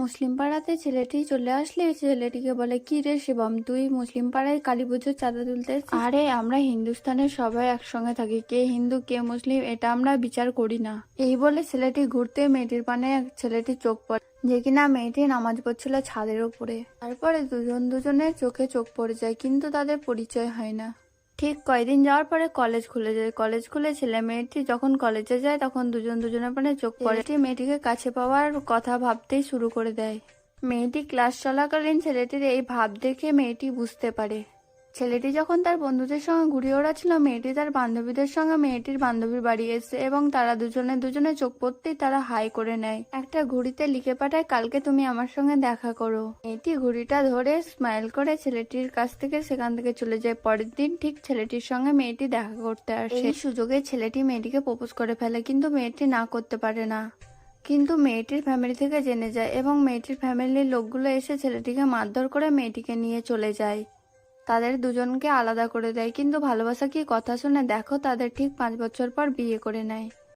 মুসলিম পাড়াতে ছেলেটি চলে আসলে ছেলেটিকে বলে, কি রে শিবম, তুই মুসলিম পাড়ায় কালী পুজোর চাঁদা তুলতে এসেছিস? আরে আমরা হিন্দুস্তানের সবাই একসঙ্গে থাকি, কে হিন্দু কে মুসলিম এটা আমরা বিচার করি না। এই বলে ছেলেটি ঘুরতে মেয়েটির পানে ছেলেটির চোখ পড়ে, যে কিনা মেয়েটি নামাজ পড়ছিল ছাদের উপরে। তারপরে দুজনের চোখে চোখ পড়ে যায়, কিন্তু তাদের পরিচয় হয় না। ঠিক কয়েকদিন যাওয়ার পরে কলেজ খুলে যায়। কলেজ খুলে ছেলে মেয়েটি যখন কলেজে যায় তখন দুজনের পানে চোখ পড়ে। মেয়েটিকে কাছে পাওয়ার কথা ভাবতেই শুরু করে দেয়। মেয়েটি ক্লাস চলাকালীন ছেলেটির এই ভাব দেখে মেয়েটি বুঝতে পারে। ছেলেটি যখন তার বন্ধুদের সঙ্গে ঘুরে ওড়াচ্ছিল, মেয়েটি তার বান্ধবীদের সঙ্গে মেয়েটির বান্ধবীর বাড়ি এসে এবং তারা দুজনে চোখ পড়তেই তারা হাই করে নেয়। একটা ঘড়িতে লিখে পাঠায়, কালকে তুমি আমার সঙ্গে দেখা করো। মেয়েটি ঘড়িটা ধরে স্মাইল করে ছেলেটির কাছ থেকে সেখান থেকে চলে যায়। পরের দিন ঠিক ছেলেটির সঙ্গে মেয়েটি দেখা করতে আসে। এই সুযোগে ছেলেটি মেয়েটিকে প্রপোজ করে ফেলে, কিন্তু মেয়েটি না করতে পারে না। কিন্তু মেয়েটির ফ্যামিলি থেকে জেনে যায় এবং মেয়েটির ফ্যামিলির লোকগুলো এসে ছেলেটিকে মারধর করে মেয়েটিকে নিয়ে চলে যায়। তাদের দুজনকে আলাদা করে দেয়। কিন্তু ভালোবাসা কি কথা শুনে, দেখো তাদের ঠিক 5 বছর পর বিয়ে করে নেয়।